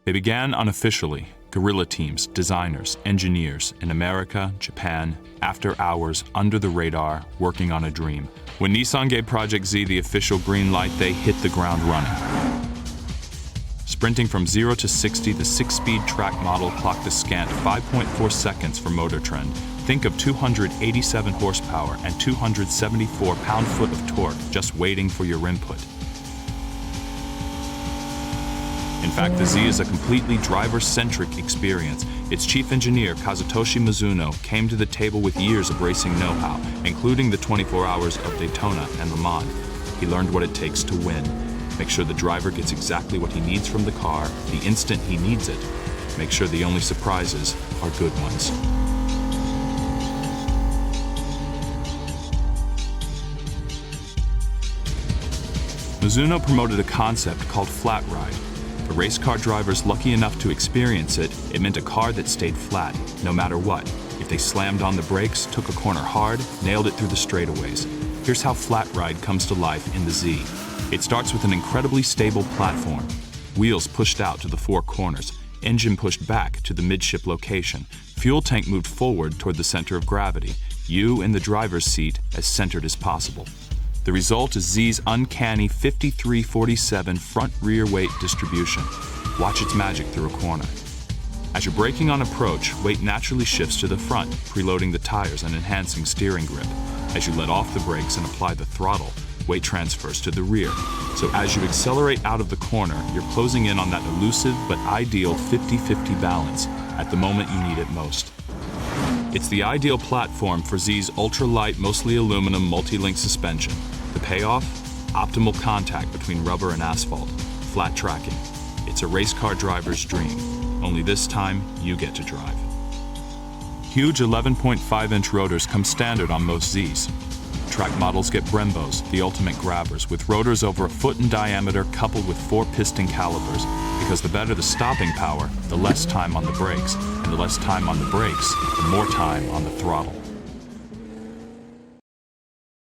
They began unofficially, guerrilla teams, designers, engineers in America, Japan, after hours, under the radar, working on a dream. When Nissan gave Project Z the official green light, they hit the ground running. Sprinting from 0 to 60, the 6-speed track model clocked a scant 5.4 seconds for Motor Trend. Think of 287 horsepower and 274 pound-foot of torque just waiting for your input. In fact, the Z is a completely driver-centric experience. Its chief engineer, Kazutoshi Mizuno, came to the table with years of racing know-how, including the 24 hours of Daytona and Le Mans. He learned what it takes to win. Make sure the driver gets exactly what he needs from the car the instant he needs it. Make sure the only surprises are good ones. Mizuno promoted a concept called flat ride. For race car drivers lucky enough to experience it, it meant a car that stayed flat, no matter what. If they slammed on the brakes, took a corner hard, nailed it through the straightaways. Here's how flat ride comes to life in the Z. It starts with an incredibly stable platform. Wheels pushed out to the 4 corners, engine pushed back to the midship location, fuel tank moved forward toward the center of gravity, you in the driver's seat as centered as possible. The result is Z's uncanny 53-47 front-rear weight distribution. Watch its magic through a corner. As you're braking on approach, weight naturally shifts to the front, preloading the tires and enhancing steering grip. As you let off the brakes and apply the throttle, weight transfers to the rear. So as you accelerate out of the corner, you're closing in on that elusive but ideal 50-50 balance at the moment you need it most. It's the ideal platform for Z's ultra-light, mostly aluminum multi-link suspension. The payoff? Optimal contact between rubber and asphalt. Flat tracking. It's a race car driver's dream. Only this time, you get to drive. Huge 11.5-inch rotors come standard on most Zs. Track models get Brembos, the ultimate grabbers, with rotors over a foot in diameter coupled with 4 piston calipers, because the better the stopping power, the less time on the brakes, and the less time on the brakes, the more time on the throttle.